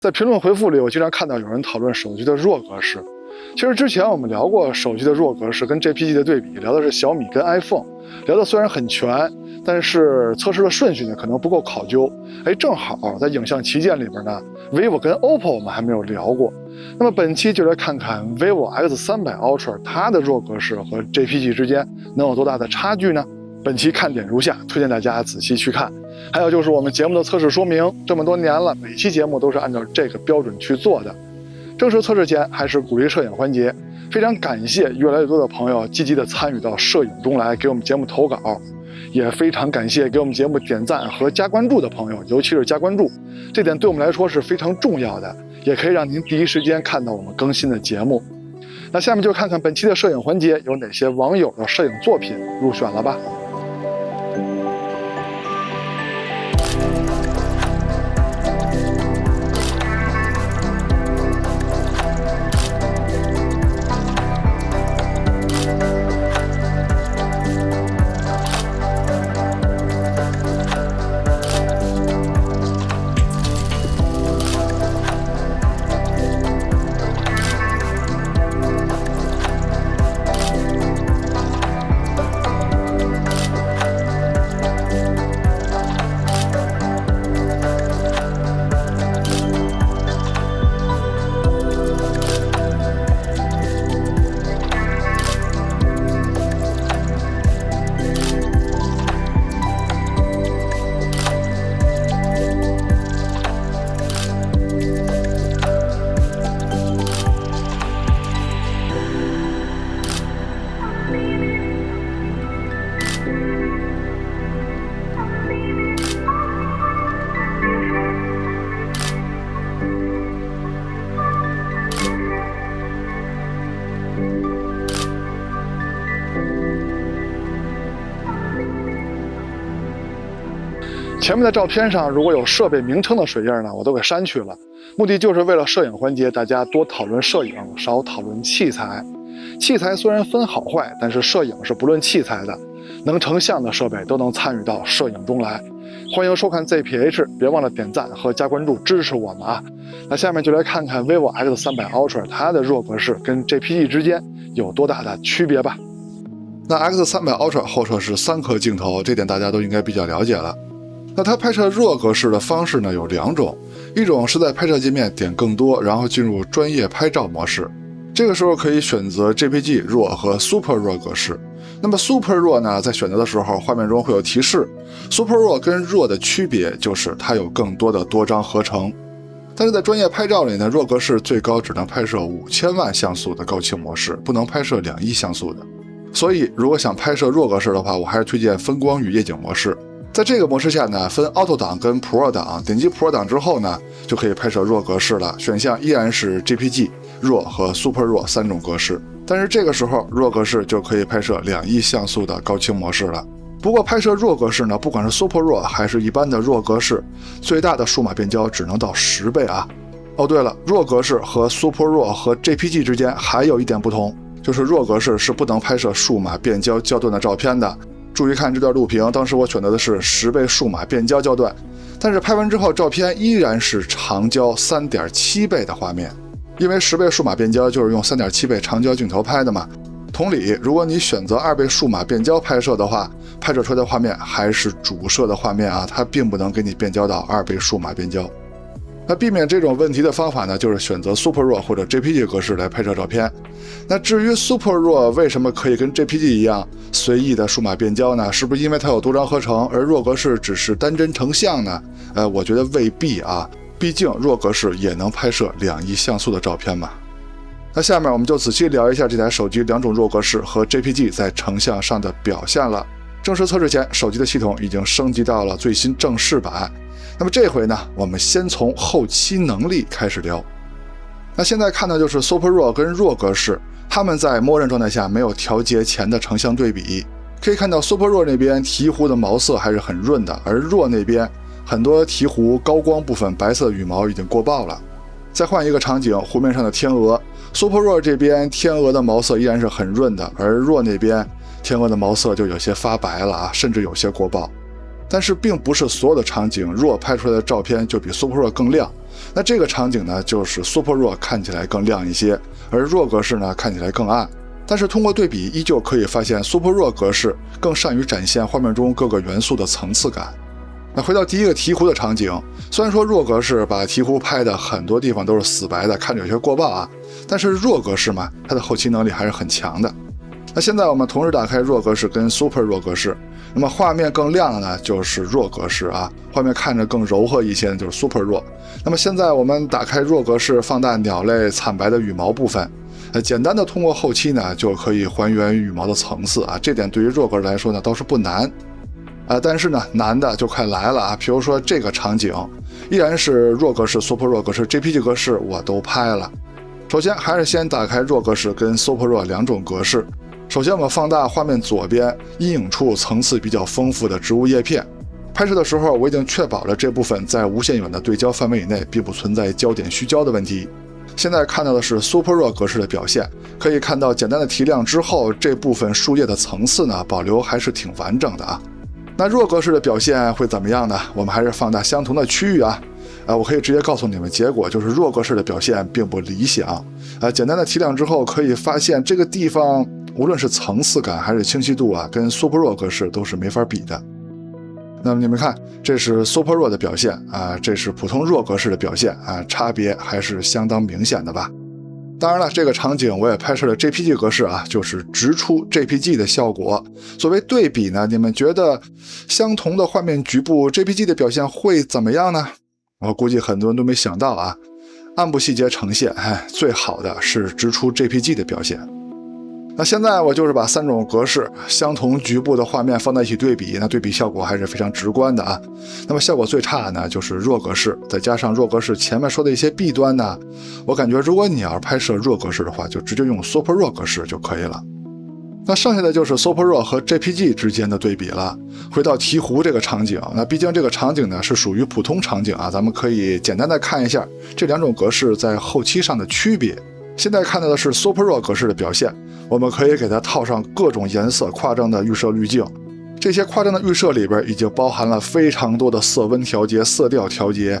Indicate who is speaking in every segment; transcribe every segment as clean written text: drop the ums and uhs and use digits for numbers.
Speaker 1: 在評論回復裡，我經常看到有人討論手機的RAW格式。其實之前我們聊過手機的RAW格式跟 JPG 的对比，聊的是小米跟 iPhone， 聊的虽然很全，但是測試的順序呢可能不够考究。正好在影像旗舰里边呢 ，vivo 跟 OPPO 我们還沒有聊過。那麼本期就来看看 vivo X300 Ultra 它的RAW格式和 JPG 之间能有多大的差距呢？本期看点如下，推薦大家仔細去看。还有就是我們節目的測試說明，這麼多年了，每期節目都是按照這個標準去做的。正式測試前還是鼓勵攝影環節，非常感謝越來越多的朋友積極的參與到攝影中來，給我們節目投稿，也非常感謝給我們節目點讚和加關注的朋友，尤其是加關注，這點对我們來說是非常重要的，也可以讓您第一時間看到我們更新的節目。那下面就看看本期的攝影環節有哪些網友的攝影作品入選了吧。前面的照片上如果有設備名稱的水印呢，我都給刪去了，目的就是為了攝影環節大家多討論攝影，少討論器材。器材雖然分好壞，但是攝影是不論器材的，能成像的設備都能參與到攝影中來。歡迎收看 ZPH， 別忘了點讚和加關注支持我們啊。那下面就來看看 vivo X300 Ultra 它的RAW格式跟 JPG 之間有多大的區別吧。那 X300 Ultra 後攝是3顆鏡頭，這點大家都應該比較了解了。那它拍攝RAW格式的方式呢有2種，一種是在拍攝界面點更多，然後進入專業拍照模式，這個時候可以選擇 JPG RAW 和 Super RAW 格式。那麼 Super RAW 呢，在選擇的時候畫面中會有提示， Super RAW 跟 RAW 的區別就是它有更多的多張合成，但是在專業拍照裡呢，RAW 格式最高只能拍攝5000萬像素的高清模式，不能拍攝2億像素的。所以如果想拍攝RAW格式的話，我還是推薦分光與夜景模式。在這個模式下呢，分 Auto 檔跟 Pro 檔，點擊 Pro 檔之後呢，就可以拍攝RAW格式了。選項依然是 JPG、RAW 和 Super RAW 3種格式，但是這個時候 RAW 格式就可以拍攝2億像素的高清模式了。不過拍攝RAW格式呢，不管是 Super RAW 還是一般的RAW格式，最大的數碼變焦只能到10倍啊。哦，对了，RAW格式和 Super RAW 和 JPG 之間還有一點不同，就是 RAW 格式是不能拍攝數碼變焦焦段的照片的。注意看這段錄屏，當時我選擇的是10倍數碼變焦焦段，但是拍完之後照片依然是長焦 3.7 倍的畫面，因為10倍數碼变焦就是用 3.7 倍長焦鏡頭拍的嘛。同理，如果你選擇2倍數碼變焦拍攝的話，拍攝出來的畫面還是主攝的畫面啊，它並不能給你變焦到2倍數碼变焦。那避免這種問題的方法呢，就是選擇 Super RAW 或者 JPG 格式來拍攝照片。那至於 Super RAW 為什麼可以跟 JPG 一樣隨意的數碼變焦呢？是不是因為它有多張合成，而RAW格式只是單幀成像呢？我覺得未必啊，畢竟RAW格式也能拍攝2億像素的照片嘛。那下面我們就仔細聊一下這台手機2種RAW格式和 JPG 在成像上的表現了。正式測試前，手機的系統已經升級到了最新正式版。那麼這回呢，我們先從後期能力開始聊。那現在看的就是 Super RAW 跟 RAW 格式，它們在默認狀態下沒有調節前的成像对比。可以看到 Super RAW 那邊鹈鶘的毛色還是很潤的，而 RAW 那邊很多鹈鶘高光部分白色羽毛已經過曝了。再換一個場景，湖面上的天鵝， Super RAW 這邊天鵝的毛色依然是很潤的，而 RAW 那邊天鵝的毛色就有些發白了啊，甚至有些過曝。但是并不是所有的场景RAW拍出来的照片就比 Super RAW 更亮。那这个场景呢，就是 Super RAW 看起来更亮一些，而RAW格式呢看起来更暗。但是通过对比，依舊可以发现 Super RAW 格式更善于展现画面中各个元素的层次感。那回到第一个鹈鶘的场景，虽然说RAW格式把鹈鶘拍的很多地方都是死白的，看着有些过曝啊，但是RAW格式嘛，它的后期能力还是很強的。那現在我們同時打開RAW格式跟 Super RAW 格式，那麼畫面更亮的呢就是 RAW 格式啊，畫面看着更柔和一些的就是 Super RAW。那麼現在我們打開RAW格式，放大鳥類慘白的羽毛部分，簡單的通過後期呢就可以還原羽毛的層次啊，這點對於RAW格式來說呢倒是不難。但是呢難的就快來了啊，比如說這個場景依然是RAW格式、Super RAW 格式、JPG 格式我都拍了。首先還是先打開RAW格式跟 Super RAW 兩種格式。首先我們放大畫面左邊陰影處層次比較豐富的植物葉片，拍攝的時候我已經確保了這部分在無限遠的對焦範圍以內，並不存在焦點虛焦的問題。現在看到的是 Super RAW 格式的表現，可以看到簡單的提亮之後，這部分樹葉的層次呢保留還是挺完整的啊。那RAW格式的表現會怎麼樣呢？我們還是放大相同的區域啊。我可以直接告訴你們，結果就是RAW格式的表現並不理想。簡單的提亮之後，可以發現這個地方無論是層次感還是清晰度啊，跟 Super RAW 格式都是沒法比的。那麼你們看，這是 Super RAW 的表現啊，這是普通RAW格式的表現啊，差別還是相當明顯的吧。當然了，這個場景我也拍攝了 JPG 格式啊，就是直出 JPG 的效果。所謂對比呢，你們覺得相同的畫面局部 JPG 的表現會怎麼樣呢？我估計很多人都沒想到啊，暗部細節呈現，最好的是直出 JPG 的表現。那現在我就是把三種格式相同局部的畫面放在一起對比，那對比效果還是非常直觀的啊。那麼效果最差的呢，就是 RAW 格式，再加上 RAW 格式前面說的一些弊端呢，我感覺如果你要拍攝 RAW 格式的話，就直接用 Super RAW 格式就可以了。那剩下的就是 Super RAW 和 JPG 之間的對比了。回到鹈鶘這個場景，那畢竟這個場景呢是屬於普通場景啊，咱們可以簡單的看一下這兩種格式在後期上的區別。現在看到的是 Super RAW 格式的表現，我們可以給它套上各種顏色誇張的預設濾鏡。這些誇張的預設裡邊已經包含了非常多的色溫調節、色調調節，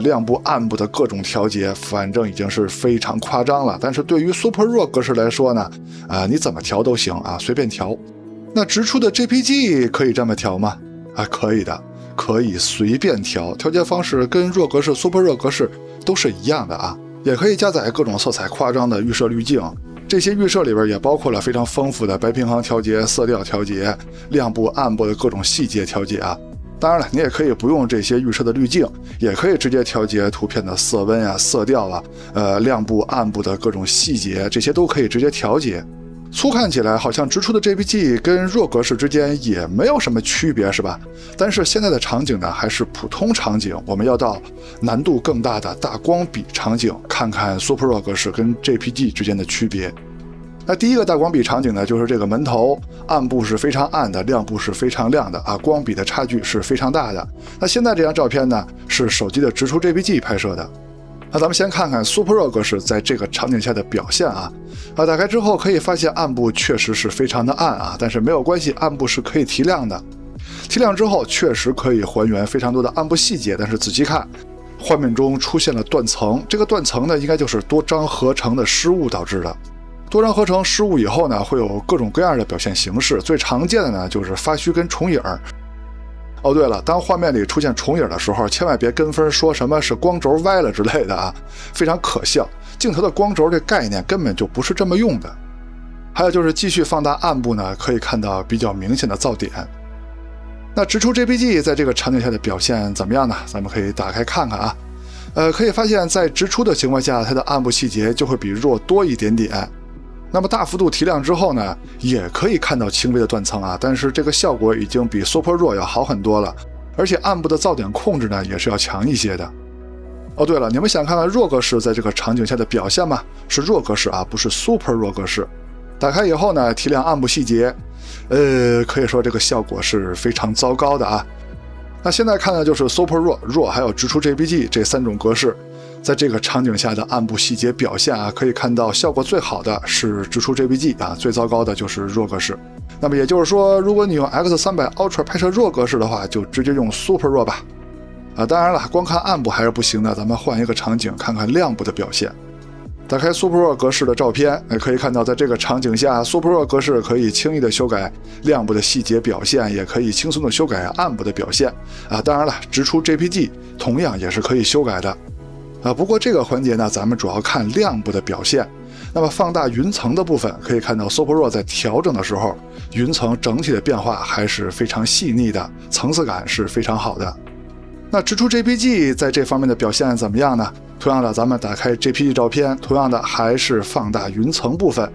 Speaker 1: 亮部暗部的各種調節，反正已經是非常誇張了。但是對於 Super RAW 格式來說呢，你怎麼調都行啊，隨便調。那直出的 JPG 可以這麼調嗎？可以的，可以隨便調，調節方式跟 RAW 格式、Super RAW 格式都是一樣的啊。也可以加載各種色彩誇張的預設濾鏡，這些預設裡邊也包括了非常豐富的白平衡調節、色調調節、亮部暗部的各種細節調節啊。當然了，你也可以不用這些預設的濾鏡，也可以直接調節圖片的色溫啊、色調啊、亮部暗部的各種細節，這些都可以直接調節。粗看起來好像直出的 JPG 跟 RAW 格式之間也沒有什麼區別，是吧？但是現在的場景呢還是普通場景，我們要到難度更大的大光比場景，看看 Super RAW 格式跟 JPG 之間的區別。那第一個大光比場景呢，就是這個門頭暗部是非常暗的，亮部是非常亮的啊，光比的差距是非常大的。那現在這張照片呢是手機的直出 JPG 拍攝的。那咱們先看看 Super RAW 格式在這個場景下的表現啊。打開之後可以發現暗部確實是非常的暗啊，但是沒有關係，暗部是可以提亮的。提亮之後確實可以還原非常多的暗部細節，但是仔細看，畫面中出現了斷層。這個斷層呢，應該就是多張合成的失誤導致的。多張合成失誤以後呢，會有各種各樣的表現形式，最常見的呢就是發虛跟重影。哦，對了，當畫面裡出現重影的時候，千萬別跟風說什麼是光軸歪了之類的啊，非常可笑。鏡頭的光軸這概念根本就不是這麼用的。還有就是繼續放大暗部呢，可以看到比較明顯的噪點。那直出 JPG 在這個場景下的表現怎麼樣呢？咱們可以打開看看啊。可以發現在直出的情況下，它的暗部細節就會比 RAW 多一點點。那麼大幅度提亮之後呢，也可以看到輕微的斷層啊，但是這個效果已經比 Super RAW 要好很多了，而且暗部的噪點控制呢也是要強一些的。哦，對了，你們想看看 RAW 格式在這個場景下的表現嗎？是 RAW 格式啊，不是 Super RAW 格式。打開以後呢，提亮暗部細節，可以說這個效果是非常糟糕的啊。那現在看的就是 Super RAW、RAW 還有直出 JPG 這三種格式，在這個場景下的暗部細節表現啊，可以看到效果最好的是直出 JPG 啊，最糟糕的就是 RAW 格式。那麼也就是說，如果你用 X300 Ultra 拍攝RAW 格式的话，就直接用 Super RAW 吧。当然了，光看暗部还是不行的，咱們換一个场景看看亮部的表现。打開 Super RAW 格式的照片，可以看到在這個場景下 Super RAW 格式可以輕易的修改亮部的細節表現，也可以輕鬆的修改暗部的表現。當然了，直出 JPG 同樣也是可以修改的。不過這個環節呢，咱們主要看亮部的表現。那麼放大雲層的部分，可以看到 Super RAW 在調整的時候，雲層整體的變化還是非常細膩的，層次感是非常好的。那直出 JPG 在這方面的表現怎麼樣呢？同樣的，咱們打開 JPG 照片，同樣的還是放大雲層部分，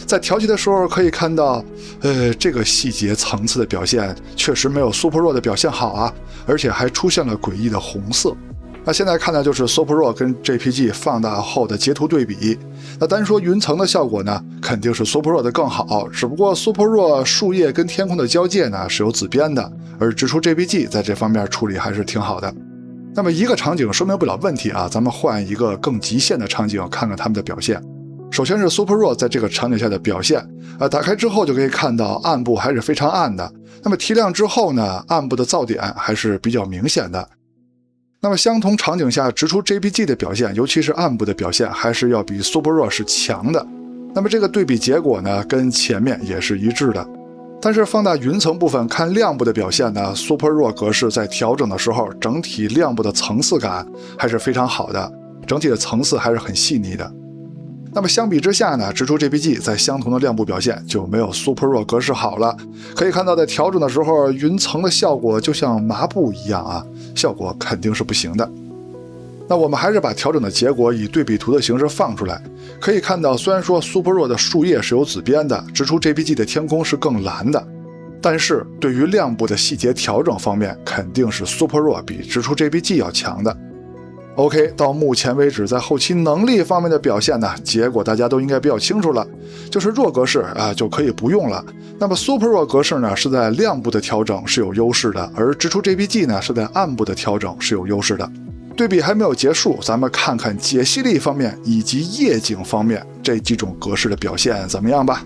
Speaker 1: 在調節的時候可以看到，這個細節層次的表現確實沒有 Super RAW 的表現好啊，而且還出現了詭異的紅色。那現在看的就是 Super RAW 跟 JPG 放大後的截圖對比。那單說雲層的效果呢，肯定是 Super RAW 的更好，只不過 Super RAW 樹葉跟天空的交界呢是有紫邊的，而直出 JPG 在這方面處理還是挺好的。那麼一個場景說明不了問題啊，咱們換一個更極限的場景看看他們的表現。首先是 Super RAW 在這個場景下的表現，打開之後就可以看到暗部還是非常暗的。那麼提亮之後呢，暗部的噪點還是比較明顯的。那麼相同場景下直出 JPG 的表現，尤其是暗部的表現，還是要比 Super RAW 是強的。那麼這個對比結果呢，跟前面也是一致的。但是放大雲層部分看亮部的表現呢 ，Super RAW 格式在調整的時候，整體亮部的層次感還是非常好的，整體的層次還是很細膩的。那麼相比之下呢，直出 JPG 在相同的亮部表現就沒有 Super RAW 格式好了。可以看到在調整的時候，雲層的效果就像麻布一樣啊，效果肯定是不行的。那我們還是把調整的結果以對比圖的形式放出來，可以看到，雖然說 Super RAW 的樹葉是有紫邊的，直出 JPG 的天空是更藍的，但是對於亮部的細節調整方面，肯定是 Super RAW 比直出 JPG 要強的。OK， 到目前為止，在後期能力方面的表現呢，結果大家都應該比較清楚了，就是 RAW 格式就可以不用了。那麼 Super RAW 格式呢，是在亮部的調整是有優勢的，而直出 JPG 呢，是在暗部的調整是有優勢的。對比還沒有結束，咱們看看解析力方面以及夜景方面這幾種格式的表現怎麼樣吧。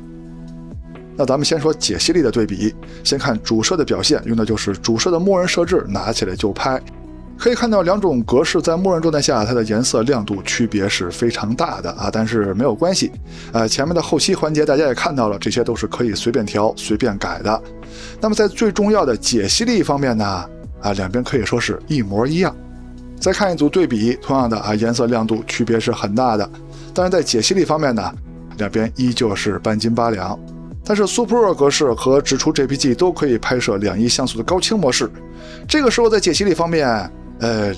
Speaker 1: 那咱們先說解析力的對比，先看主攝的表現，用的就是主攝的默認設置，拿起來就拍。可以看到兩種格式在默認狀態下，它的顏色亮度區別是非常大的啊，但是沒有關係。前面的後期環節大家也看到了，這些都是可以隨便調、隨便改的。那麼在最重要的解析力方面呢，兩邊可以說是一模一樣。再看一組對比，同樣的顏色亮度區別是很大的，但是在解析力方面呢，兩邊依舊是半斤八兩。但是 Super RAW 格式和直出 JPG 都可以拍攝2:1像素的高清模式，這個時候在解析力方面，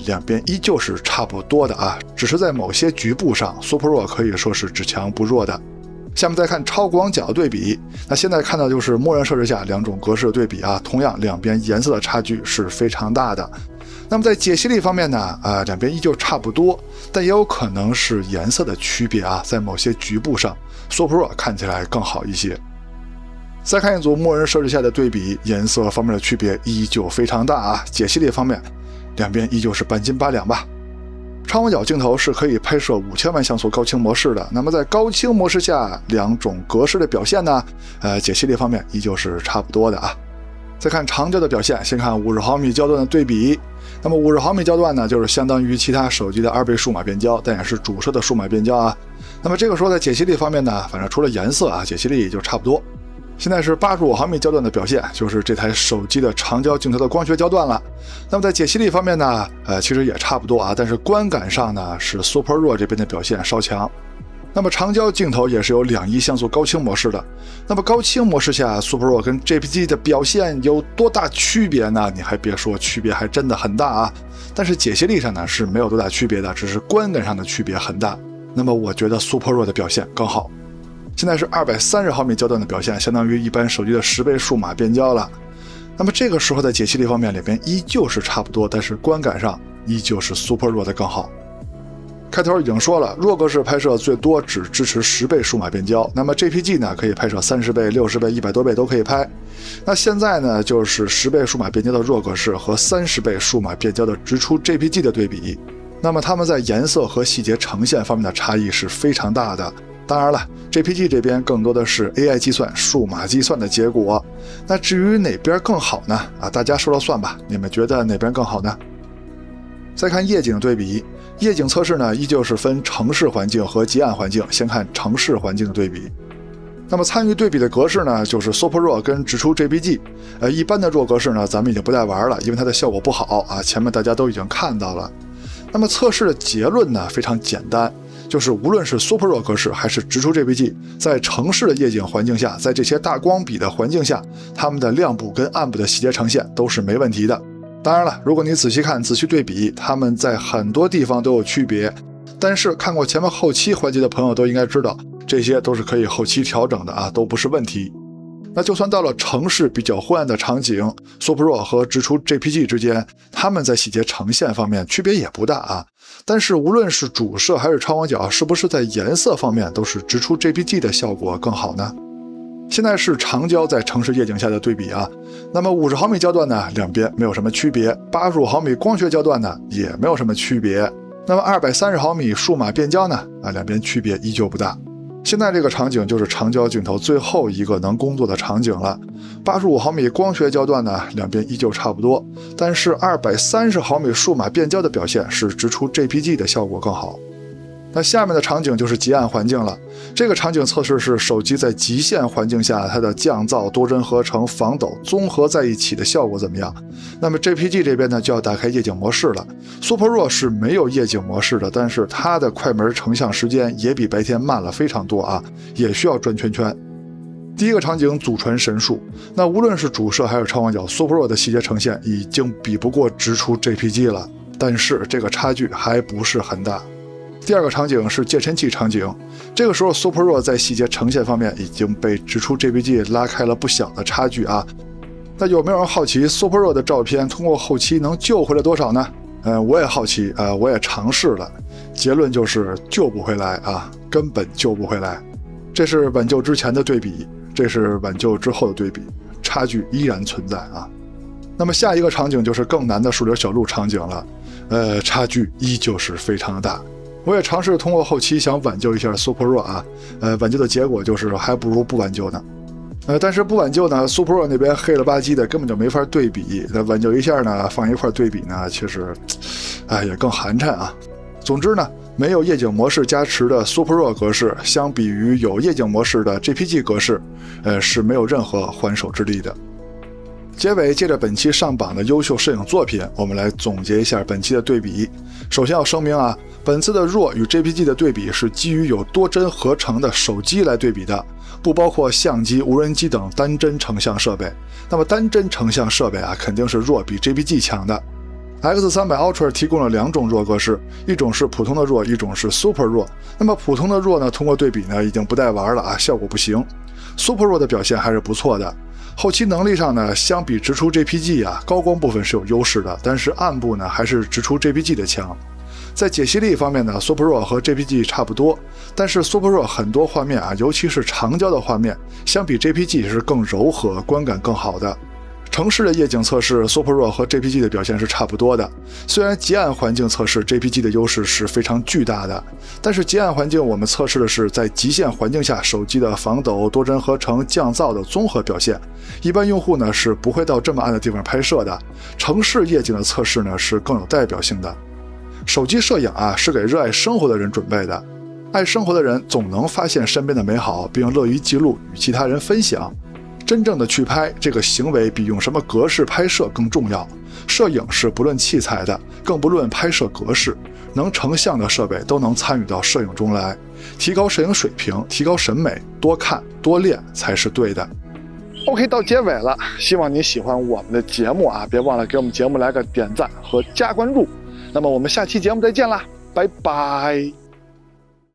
Speaker 1: 兩邊依舊是差不多的啊，只是在某些局部上 Super RAW 可以說是只強不弱的。下面再看超廣角對比，那現在看到就是默認設置下兩種格式的對比啊，同樣兩邊顏色的差距是非常大的。那麼在解析力方面呢，兩邊依舊差不多，但也有可能是顏色的區別啊，在某些局部上 Super RAW 看起來更好一些。再看一組默認設置下的對比，顏色方面的區別依舊非常大啊，解析力方面兩邊依舊是半斤八兩吧。超廣角鏡頭是可以拍攝5000萬像素高清模式的，那麼在高清模式下，兩種格式的表現呢，解析力方面依舊是差不多的啊。再看長焦的表現，先看50毫米焦段的对比。那麼50毫米焦段呢，就是相當於其他手機的2倍數碼變焦，但也是主攝的數碼變焦啊。那麼這個時候在解析力方面呢，反正除了顏色啊，解析力也就差不多。現在是85毫米焦段的表现，就是這台手機的長焦鏡頭的光學焦段了。那麼在解析力方面呢，其實也差不多啊，但是觀感上呢，是 Super RAW 這邊的表現稍強。那麼長焦鏡頭也是有2:1像素高清模式的。那麼高清模式下 Super RAW 跟 JPG 的表現有多大區別呢？你還別說，區別還真的很大啊。但是解析力上呢是沒有多大區別的，只是觀感上的區別很大。那麼我覺得 Super RAW 的表現更好。現在是230毫米焦段的表現，相當於一般手機的10倍數碼變焦了。那麼這個時候在解析力方面，兩邊依舊是差不多，但是觀感上依舊是 Super RAW 的更好。開頭已經說了，RAW格式拍攝最多只支持10倍數碼變焦，那麼 JPG 呢可以拍攝30倍、60倍、100多倍都可以拍。那現在呢就是10倍數碼變焦的RAW格式和30倍數碼變焦的直出 JPG 的對比，那麼它們在顏色和細節呈現方面的差異是非常大的。當然了 ，JPG 這邊更多的是 AI 計算、數碼計算的結果。那至於哪邊更好呢？大家說了算吧，你們覺得哪邊更好呢？再看夜景對比，夜景測試呢依舊是分城市環境和极暗環境，先看城市環境的对比。那麼參與對比的格式呢，就是 Super RAW 跟直出 JPG。一般的 RAW 格式呢，咱們已經不帶玩了，因為它的效果不好啊。前面大家都已經看到了。那麼測試的結論呢，非常簡單，就是無論是 Super RAW 格式還是直出 JPG， 在城市的夜景環境下，在這些大光比的環境下，它們的亮部跟暗部的細節呈現都是沒問題的。當然了，如果你仔細看、仔細對比，它們在很多地方都有區別。但是看過前面後期環節的朋友都應該知道，這些都是可以後期調整的啊，都不是問題。那就算到了城市比較昏暗的场景 ，Super RAW 和直出 JPG 之間，它們在細節呈現方面区別也不大啊。但是無論是主摄還是超广角，是不是在顏色方面都是直出 JPG 的效果更好呢？现在是长焦在城市夜景下的对比啊。那麼50毫米焦段呢，两邊沒有什麼區別；85毫米光學焦段呢，也沒有什麼區別。那麼230毫米數碼變焦呢，兩邊區別依舊不大。現在這個場景就是長焦鏡頭最後一個能工作的場景了。85毫米光學焦段呢，兩邊依舊差不多，但是230毫米數碼變焦的表現是直出 JPG 的效果更好。那下面的场景就是极暗环境了。这个场景测試是手機在極限環境下，它的降噪、多幀合成、防抖綜合在一起的效果怎麼樣？那麼 JPG 這邊呢，就要打開夜景模式了。Super RAW 是沒有夜景模式的，但是它的快門成像時間也比白天慢了非常多啊，也需要轉圈圈。第一個場景祖傳神速，那無論是主攝還是超廣角 ，Super RAW 的細節呈現已經比不過直出 JPG 了，但是這個差距還不是很大。第二個場景是介塵器場景，這個時候 Super RAW 在細節呈現方面已經被直出 JPG 拉開了不小的差距啊。那有沒有人好奇 Super RAW 的照片通過後期能救回來多少呢？我也好奇我也嘗試了，結論就是救不回來啊，根本救不回來。這是挽救之前的對比，這是挽救之後的對比，差距依然存在啊。那麼下一個場景就是更難的樹林小路場景了，差距依舊是非常的大。我也嘗試通過後期想挽救一下 Super RAW 啊，挽救的結果就是還不如不挽救呢。但是不挽救呢 ，Super RAW 那邊黑了吧唧的，根本就沒法對比。那挽救一下呢，放一塊對比呢，其實，也更寒磣啊。總之呢，沒有夜景模式加持的 Super RAW 格式，相比於有夜景模式的 JPG 格式，是沒有任何還手之力的。結尾借着本期上榜的優秀攝影作品，我們來總結一下本期的對比。首先要聲明啊，本次的 RAW 與 JPG 的對比是基於有多幀合成的手機來對比的，不包括相機、無人機等單幀成像設備。那麼單幀成像設備啊，肯定是 RAW 比 JPG 強的。X300 Ultra 提供了兩種 RAW 格式，一種是普通的 RAW， 一種是 Super RAW。那麼普通的 RAW 呢，通過對比呢，已經不帶玩了啊，效果不行。Super RAW 的表現還是不錯的。後期能力上呢，相比直出 JPG 啊，高光部分是有優勢的，但是暗部呢還是直出 JPG 的強。在解析力方面呢 ，Super RAW 和 JPG 差不多，但是 Super RAW 很多畫面啊，尤其是長焦的畫面，相比 JPG 是更柔和，觀感更好的。城市的夜景測試 Super RAW 和 JPG 的表現是差不多的，雖然極暗環境測試 JPG 的優勢是非常巨大的，但是極暗環境我們測試的是在極限環境下手機的防抖、多幀合成、降噪的綜合表現，一般用戶呢是不會到這麼暗的地方拍攝的。城市夜景的測試呢是更有代表性的。手機攝影啊是給熱愛生活的人準備的，愛生活的人總能發現身邊的美好，並樂於記錄與其他人分享。真正的去拍這個行為比用什麼格式拍攝更重要。攝影是不論器材的，更不論拍攝格式，能成像的設備都能參與到攝影中來。提高攝影水平，提高審美，多看多練才是對的。OK， 到結尾了，希望你喜歡我們的節目啊，別忘了給我們節目來個點讚和加關注。那麼我們下期節目再見啦，拜拜。